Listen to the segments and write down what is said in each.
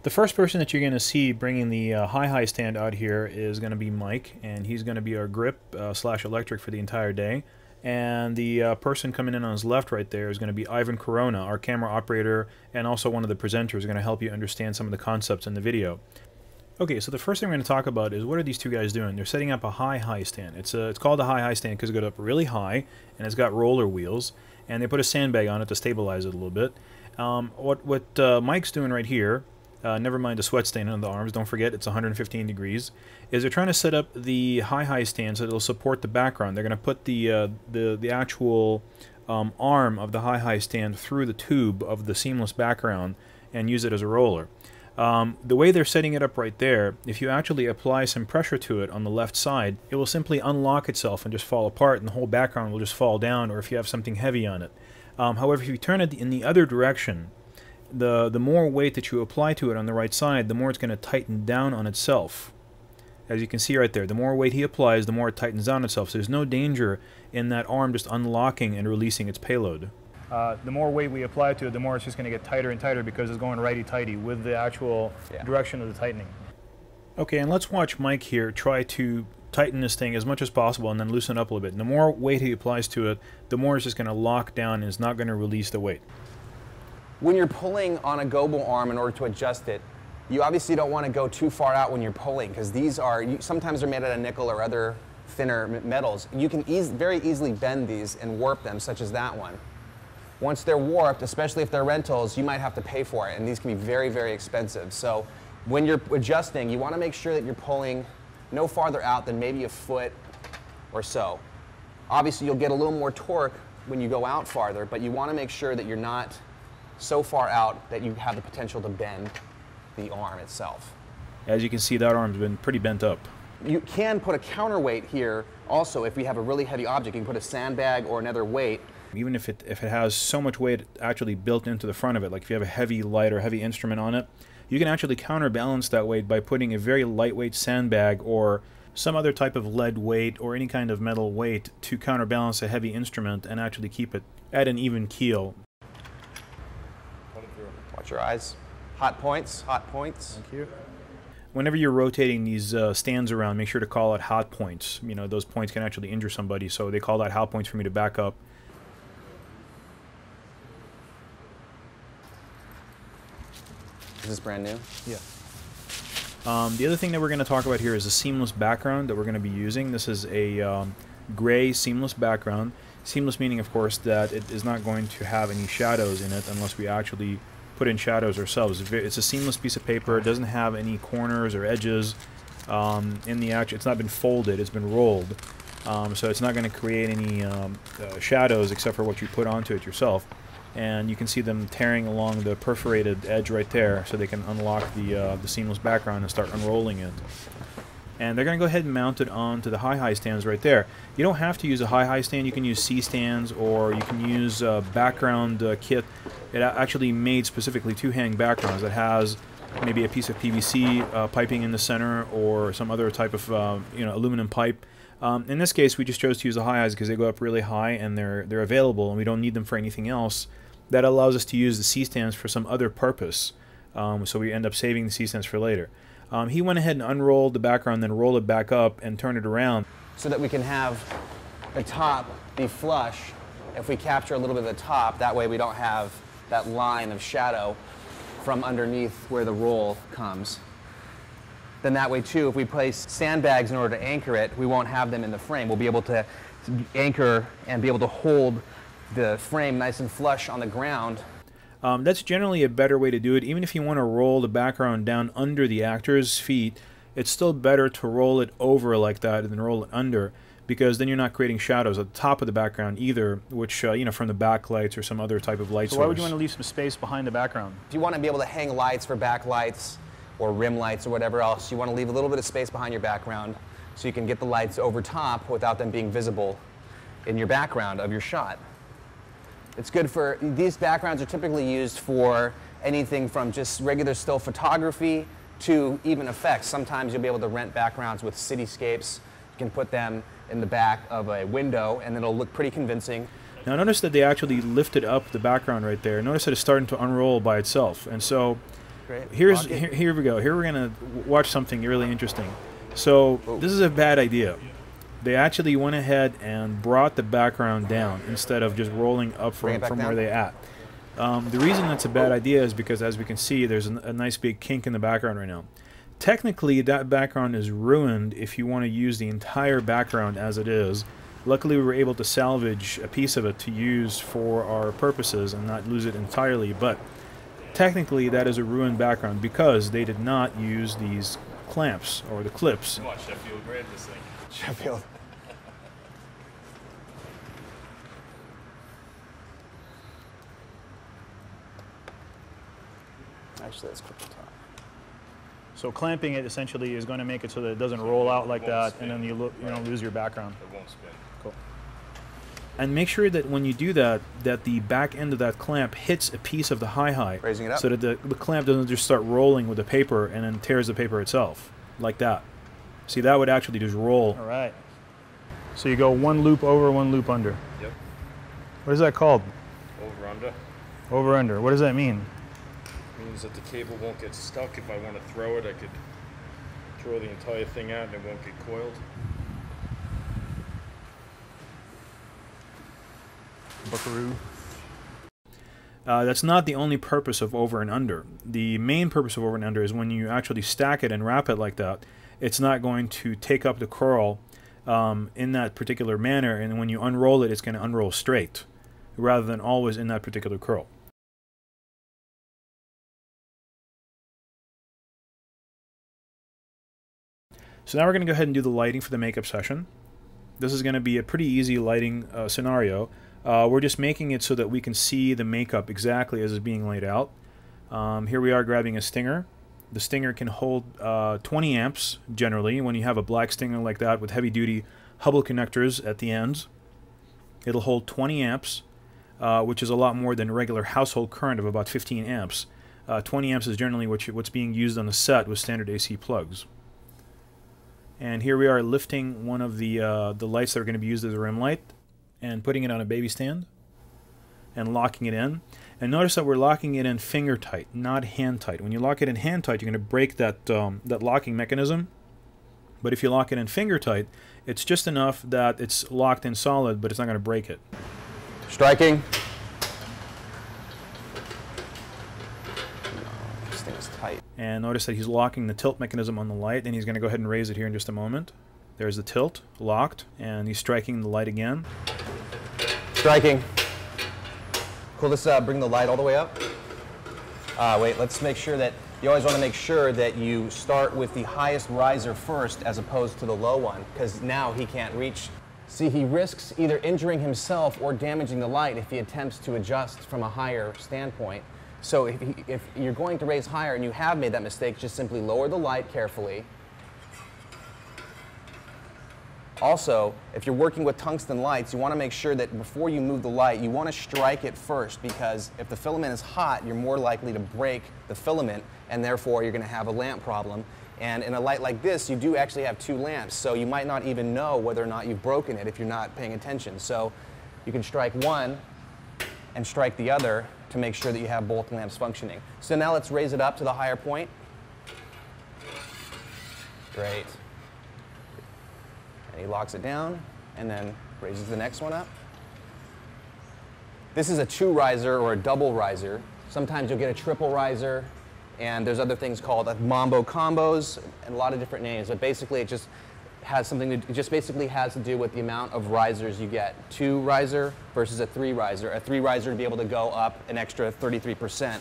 The first person that you're going to see bringing the high stand out here is going to be Mike, and he's going to be our grip slash electric for the entire day. And the person coming in on his left right there is going to be Ivan Corona, our camera operator, and also one of the presenters, going to help you understand some of the concepts in the video. Okay, so the first thing we're going to talk about is what are these two guys doing? They're setting up a high stand. It's called a high stand because it goes up really high, and it's got roller wheels, and they put a sandbag on it to stabilize it a little bit. What Mike's doing right here, never mind the sweat stain on the arms, don't forget it's 115 degrees, is they're trying to set up the high stand so it'll support the background. They're going to put the actual arm of the high stand through the tube of the seamless background and use it as a roller. The way they're setting it up right there, if you actually apply some pressure to it on the left side, it will simply unlock itself and just fall apart, and the whole background will just fall down, or if you have something heavy on it. However, if you turn it in the other direction, the more weight that you apply to it on the right side, the more it's going to tighten down on itself. As you can see right there, the more weight he applies, the more it tightens down itself. So there's no danger in that arm just unlocking and releasing its payload. The more weight we apply to it, the more it's just going to get tighter and tighter because it's going righty-tighty with the actual direction of the tightening. Okay, and let's watch Mike here try to tighten this thing as much as possible and then loosen it up a little bit. And the more weight he applies to it, the more it's just going to lock down and it's not going to release the weight. When you're pulling on a Gobel arm in order to adjust it, you obviously don't want to go too far out when you're pulling because these are, sometimes they're made out of nickel or other thinner metals. You can very easily bend these and warp them, such as that one. Once they're warped, especially if they're rentals, you might have to pay for it, and these can be very, very expensive. So when you're adjusting, you want to make sure that you're pulling no farther out than maybe a foot or so. Obviously, you'll get a little more torque when you go out farther, but you want to make sure that you're not so far out that you have the potential to bend the arm itself. As you can see, that arm's been pretty bent up. You can put a counterweight here also if we have a really heavy object. You can put a sandbag or another weight. Even if it has so much weight actually built into the front of it, like if you have a heavy light or heavy instrument on it, you can actually counterbalance that weight by putting a very lightweight sandbag or some other type of lead weight or any kind of metal weight to counterbalance a heavy instrument and actually keep it at an even keel. Watch your eyes. Hot points, hot points. Thank you. Whenever you're rotating these stands around, make sure to call out hot points. You know, those points can actually injure somebody, so they call out hot points for me to back up. Is this brand new? Yeah. The other thing that we're going to talk about here is the seamless background that we're going to be using. This is a gray seamless background. Seamless meaning, of course, that it is not going to have any shadows in it unless we actually put in shadows ourselves. It's a seamless piece of paper. It doesn't have any corners or edges. It's not been folded. It's been rolled. So it's not going to create any shadows except for what you put onto it yourself. And you can see them tearing along the perforated edge right there so they can unlock the seamless background and start unrolling it. And they're going to go ahead and mount it onto the high stands right there. You don't have to use a high stand. You can use C stands, or you can use a background kit. It actually made specifically to hang backgrounds that has maybe a piece of PVC piping in the center or some other type of aluminum pipe. In this case, we just chose to use the high-highs because they go up really high and they're available and we don't need them for anything else. That allows us to use the C-stands for some other purpose, so we end up saving the C-stands for later. He went ahead and unrolled the background, then rolled it back up and turned it around. So that we can have the top be flush. If we capture a little bit of the top, that way we don't have that line of shadow from underneath where the roll comes. Then that way too, if we place sandbags in order to anchor it, we won't have them in the frame. We'll be able to anchor and be able to hold the frame nice and flush on the ground. That's generally a better way to do it. Even if you want to roll the background down under the actor's feet, it's still better to roll it over like that than roll it under, because then you're not creating shadows at the top of the background either, which, from the backlights or some other type of light source. So why would you want to leave some space behind the background? If you want to be able to hang lights for backlights or rim lights or whatever else, you want to leave a little bit of space behind your background so you can get the lights over top without them being visible in your background of your shot. It's good for, these backgrounds are typically used for anything from just regular still photography to even effects. Sometimes you'll be able to rent backgrounds with cityscapes. You can put them in the back of a window and it'll look pretty convincing. Now notice that they actually lifted up the background right there. Notice that it's starting to unroll by itself. And so Great. Here we go. Here we're gonna watch something really interesting. So this is a bad idea. They actually went ahead and brought the background down instead of just rolling up from where they at. The reason that's a bad idea is because, as we can see, there's a nice big kink in the background right now. Technically, that background is ruined if you want to use the entire background as it is. Luckily, we were able to salvage a piece of it to use for our purposes and not lose it entirely, but technically that is a ruined background because they did not use these clamps or the clips. Come on, Sheffield, grab this thing. Sheffield. Actually, let's click the top. So clamping it essentially is going to make it so that it doesn't roll out like that, and then you lose your background. It won't spin. Cool. And make sure that when you do that, that the back end of that clamp hits a piece of the high, Raising it up. so that the clamp doesn't just start rolling with the paper and then tears the paper itself, like that. See, that would actually just roll. All right. So you go one loop over, one loop under. Yep. What is that called? Over under. Over under. What does that mean? Means that the cable won't get stuck. If I want to throw it, I could throw the entire thing out and it won't get coiled. Buckaroo. That's not the only purpose of over and under. The main purpose of over and under is when you actually stack it and wrap it like that, it's not going to take up the curl in that particular manner, and when you unroll it, it's going to unroll straight, rather than always in that particular curl. So now we're going to go ahead and do the lighting for the makeup session. This is going to be a pretty easy lighting scenario. We're just making it so that we can see the makeup exactly as it's being laid out. Here we are grabbing a stinger. The stinger can hold 20 amps generally. When you have a black stinger like that with heavy duty Hubble connectors at the ends, it'll hold 20 amps, which is a lot more than regular household current of about 15 amps. 20 amps is generally what's being used on the set with standard AC plugs. And here we are lifting one of the lights that are going to be used as a rim light and putting it on a baby stand and locking it in. And notice that we're locking it in finger tight, not hand tight. When you lock it in hand tight, you're going to break that locking mechanism. But if you lock it in finger tight, it's just enough that it's locked in solid, but it's not going to break it. Striking. This thing is tight. And notice that he's locking the tilt mechanism on the light, and he's going to go ahead and raise it here in just a moment. There's the tilt, locked, and he's striking the light again. Striking. Cool, let's bring the light all the way up. Wait, let's make sure that, you always want to make sure that you start with the highest riser first as opposed to the low one, because now he can't reach. See, he risks either injuring himself or damaging the light if he attempts to adjust from a higher standpoint. So if you're going to raise higher and you have made that mistake, just simply lower the light carefully. Also, if you're working with tungsten lights, you want to make sure that before you move the light, you want to strike it first, because if the filament is hot, you're more likely to break the filament, and therefore you're going to have a lamp problem. And in a light like this, you do actually have two lamps, so you might not even know whether or not you've broken it if you're not paying attention. So you can strike one and strike the other to make sure that you have both lamps functioning. So now let's raise it up to the higher point. Great. And he locks it down and then raises the next one up. This is a 2-riser or a double riser. Sometimes you'll get a triple riser, and there's other things called mambo combos and a lot of different names, but basically it just has something to, it just basically has to do with the amount of risers you get. 2-riser versus a 3-riser. A 3-riser to be able to go up an extra 33%.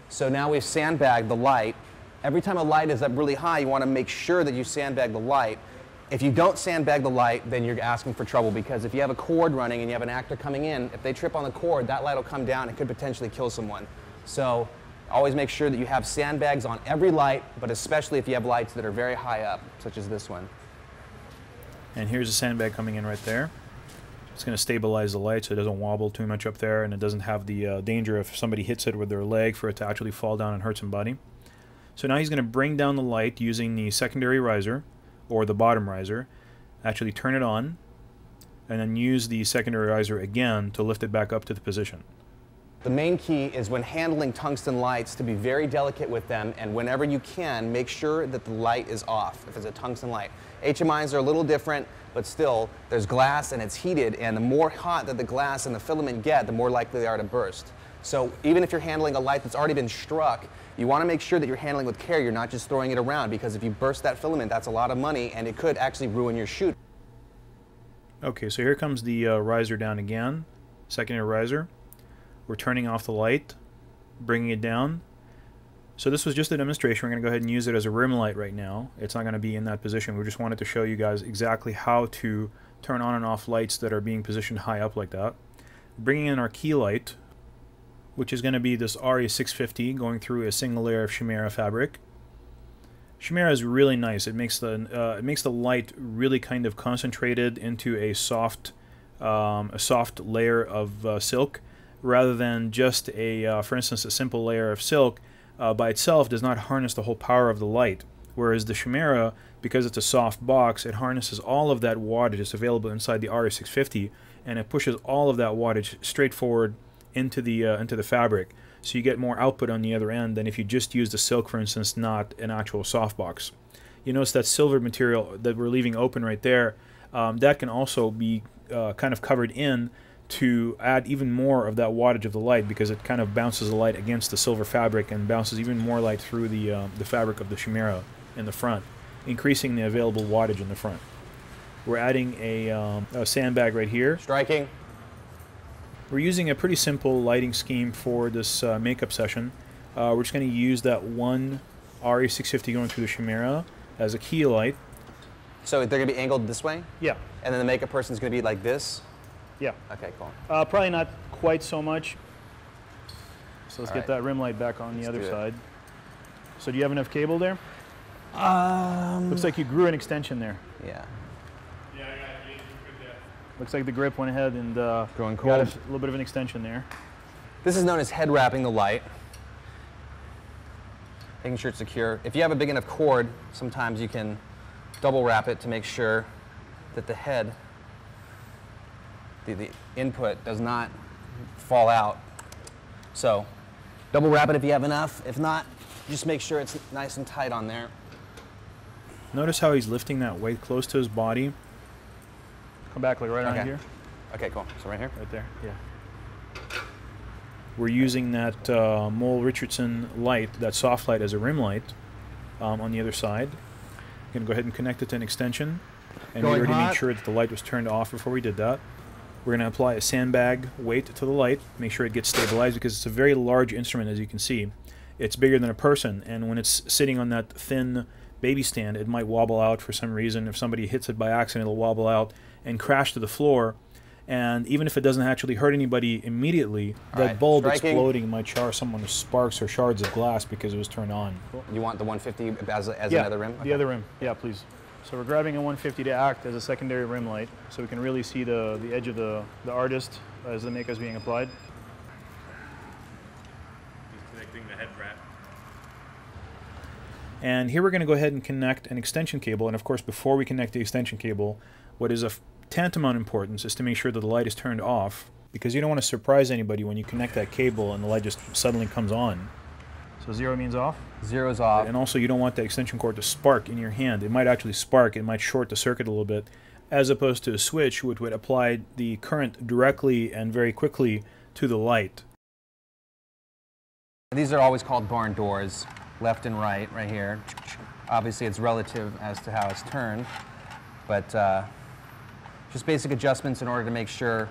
So now we've sandbagged the light. Every time a light is up really high, you want to make sure that you sandbag the light. If you don't sandbag the light, then you're asking for trouble, because if you have a cord running and you have an actor coming in, if they trip on the cord, that light will come down and could potentially kill someone. So always make sure that you have sandbags on every light, but especially if you have lights that are very high up, such as this one. And here's a sandbag coming in right there. It's going to stabilize the light so it doesn't wobble too much up there, and it doesn't have the danger if somebody hits it with their leg for it to actually fall down and hurt somebody. So now he's going to bring down the light using the secondary riser, or the bottom riser, actually turn it on, and then use the secondary riser again to lift it back up to the position. The main key is when handling tungsten lights to be very delicate with them, and whenever you can, make sure that the light is off if it's a tungsten light. HMIs are a little different, but still, there's glass and it's heated, and the more hot that the glass and the filament get, the more likely they are to burst. So even if you're handling a light that's already been struck, you want to make sure that you're handling with care. You're not just throwing it around, because if you burst that filament, that's a lot of money, and it could actually ruin your shoot. Okay, so here comes the riser down again, secondary riser. We're turning off the light, bringing it down. So this was just a demonstration. We're going to go ahead and use it as a rim light right now. It's not going to be in that position. We just wanted to show you guys exactly how to turn on and off lights that are being positioned high up like that. Bringing in our key light, which is going to be this RE650 going through a single layer of Chimera fabric. Chimera is really nice. It makes the light really kind of concentrated into a soft layer of silk, rather than just for instance, a simple layer of silk by itself does not harness the whole power of the light. Whereas the Chimera, because it's a soft box, it harnesses all of that wattage that's available inside the RE650, and it pushes all of that wattage straight forward into the fabric. So you get more output on the other end than if you just use the silk, for instance, not an actual softbox. You notice that silver material that we're leaving open right there, that can also be kind of covered in to add even more of that wattage of the light, because it kind of bounces the light against the silver fabric and bounces even more light through the fabric of the Chimera in the front, increasing the available wattage in the front. We're adding a sandbag right here. Striking. We're using a pretty simple lighting scheme for this makeup session. We're just going to use that one RE650 going through the Chimera as a key light. So they're going to be angled this way? Yeah. And then the makeup person's going to be like this? Yeah. Okay, cool. Probably not quite so much. So let's get that rim light back on the other do it. side. So do you have enough cable there? Looks like you grew an extension there. Yeah. Looks like the grip went ahead and Growing got cold. a little bit of an extension there. This is known as head wrapping the light. Making sure it's secure. If you have a big enough cord, sometimes you can double wrap it to make sure that the head, the input, does not fall out. So double wrap it if you have enough. If not, just make sure it's nice and tight on there. Notice how he's lifting that weight close to his body. Come back like right Okay. on here. Okay, cool. So right here? Right there. Yeah. We're using that Mole Richardson light, that soft light, as a rim light on the other side. I'm going to go ahead and connect it to an extension. And we Going already hot. made sure that the light was turned off before we did that. We're going to apply a sandbag weight to the light, make sure it gets stabilized, because it's a very large instrument, as you can see. It's bigger than a person, and when it's sitting on that thin baby stand, it might wobble out for some reason. If somebody hits it by accident, it'll wobble out and crash to the floor. And even if it doesn't actually hurt anybody immediately, that right, bulb striking. exploding might char someone with sparks or shards of glass because it was turned on. You want the 150 as Yeah, another rim? the other rim. Yeah, please. So we're grabbing a 150 to act as a secondary rim light, so we can really see the edge of the artist as the makeup's being applied. Just connecting the head wrap. And here we're going to go ahead and connect an extension cable. And of course, before we connect the extension cable, what is of tantamount importance is to make sure that the light is turned off, because you don't want to surprise anybody when you connect that cable and the light just suddenly comes on. So 0 means off. Zero's off. And also, you don't want the extension cord to spark in your hand. It might actually spark. It might short the circuit a little bit, as opposed to a switch, which would apply the current directly and very quickly to the light. These are always called barn doors, left and right here. Obviously, it's relative as to how it's turned, but just basic adjustments in order to make sure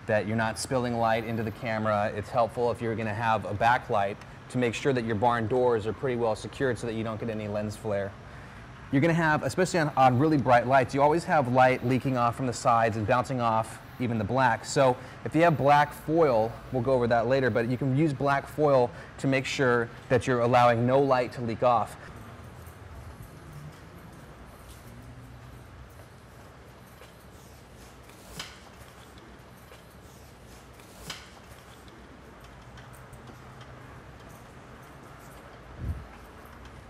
that you're not spilling light into the camera. It's helpful if you're going to have a backlight to make sure that your barn doors are pretty well secured so that you don't get any lens flare. You're going to have, especially on really bright lights, you always have light leaking off from the sides and bouncing off even the black. So if you have black foil, we'll go over that later, but you can use black foil to make sure that you're allowing no light to leak off.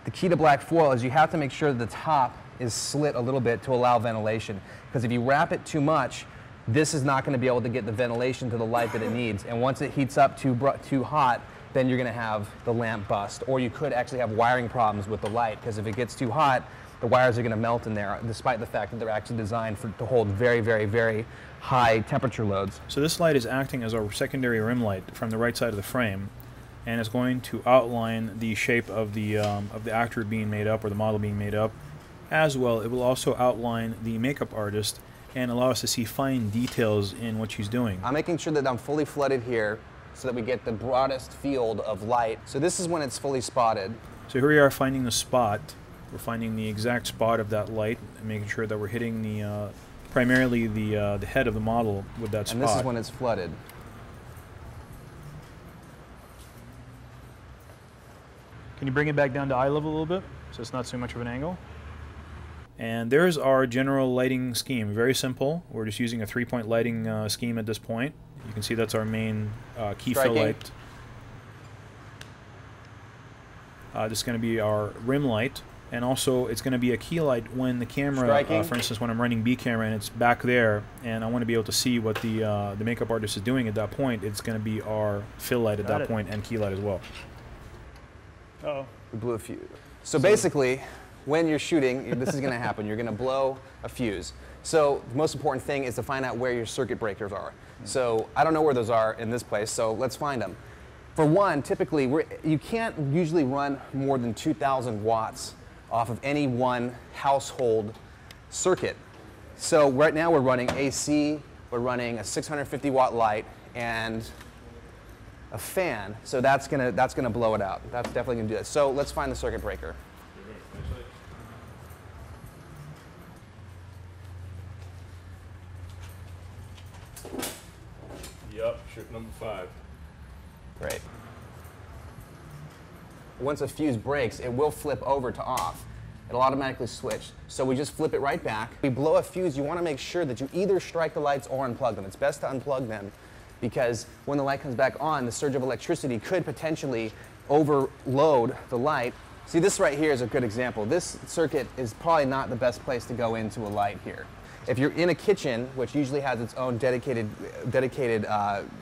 The key to black foil is you have to make sure that the top is slit a little bit to allow ventilation. Because if you wrap it too much, this is not going to be able to get the ventilation to the light that it needs. And once it heats up too hot, then you're going to have the lamp bust. Or you could actually have wiring problems with the light, because if it gets too hot, the wires are going to melt in there, despite the fact that they're actually designed to hold very, very, very high temperature loads. So this light is acting as our secondary rim light from the right side of the frame, and it's going to outline the shape of the actor being made up, or the model being made up. As well, it will also outline the makeup artist and allow us to see fine details in what she's doing. I'm making sure that I'm fully flooded here so that we get the broadest field of light. So this is when it's fully spotted. So here we are finding the spot. We're finding the exact spot of that light and making sure that we're hitting the primarily the head of the model with that spot. And this is when it's flooded. Can you bring it back down to eye level a little bit so it's not so much of an angle? And there's our general lighting scheme. Very simple. We're just using a 3-point lighting scheme at this point. You can see that's our main key fill light. This is going to be our rim light, and also it's going to be a key light when the camera, for instance, when I'm running B camera and it's back there, and I want to be able to see what the makeup artist is doing at that point. It's going to be our fill light at that point, and key light as well. Uh-oh. We blew a fuse. So basically, when you're shooting, this is going to happen. You're going to blow a fuse. So the most important thing is to find out where your circuit breakers are. So I don't know where those are in this place, so let's find them. For one, typically, you can't usually run more than 2,000 watts off of any one household circuit. So right now we're running AC, we're running a 650 watt light, and a fan. So that's gonna blow it out. That's definitely gonna do it. So let's find the circuit breaker. Yep, ship number 5. Great. Once a fuse breaks, it will flip over to off. It'll automatically switch. So we just flip it right back. We blow a fuse, you want to make sure that you either strike the lights or unplug them. It's best to unplug them, because when the light comes back on, the surge of electricity could potentially overload the light. See, this right here is a good example. This circuit is probably not the best place to go into a light here. If you're in a kitchen, which usually has its own dedicated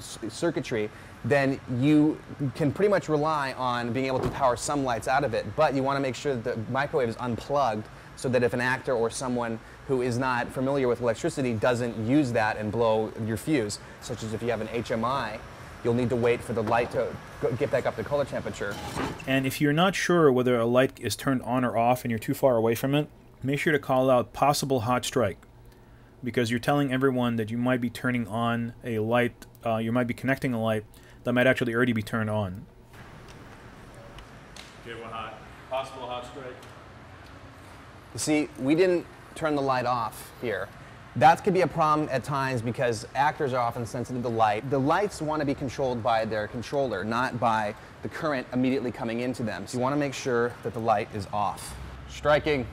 circuitry, then you can pretty much rely on being able to power some lights out of it. But you want to make sure that the microwave is unplugged, so that if an actor or someone who is not familiar with electricity doesn't use that and blow your fuse, such as if you have an HMI, you'll need to wait for the light to get back up to color temperature. And if you're not sure whether a light is turned on or off and you're too far away from it, make sure to call out possible hot strike, because you're telling everyone that you might be turning on a light, you might be connecting a light that might actually already be turned on. Okay, one hot. Possible hot strike. You see, we didn't turn the light off here. That could be a problem at times because actors are often sensitive to light. The lights want to be controlled by their controller, not by the current immediately coming into them. So you want to make sure that the light is off. Striking.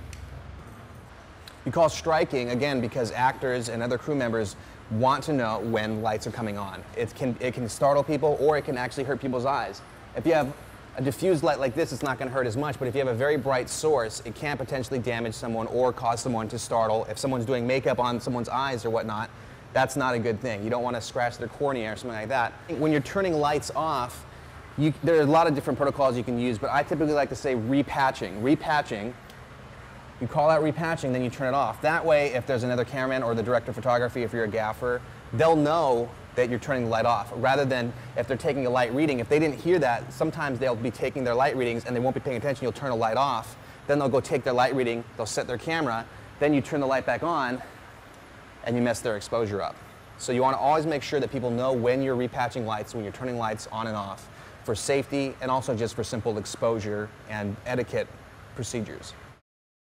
You call striking, again, because actors and other crew members want to know when lights are coming on. It can startle people, or it can actually hurt people's eyes. If you have a diffused light like this, it's not going to hurt as much, but if you have a very bright source, it can potentially damage someone or cause someone to startle. If someone's doing makeup on someone's eyes or whatnot, that's not a good thing. You don't want to scratch their cornea or something like that. When you're turning lights off, there are a lot of different protocols you can use, but I typically like to say repatching. Repatching, you call out repatching, then you turn it off. That way, if there's another cameraman or the director of photography, if you're a gaffer, they'll know that you're turning the light off, rather than if they're taking a light reading. If they didn't hear that, sometimes they'll be taking their light readings and they won't be paying attention. You'll turn a light off, then they'll go take their light reading, they'll set their camera, then you turn the light back on, and you mess their exposure up. So you want to always make sure that people know when you're repatching lights, when you're turning lights on and off, for safety and also just for simple exposure and etiquette procedures.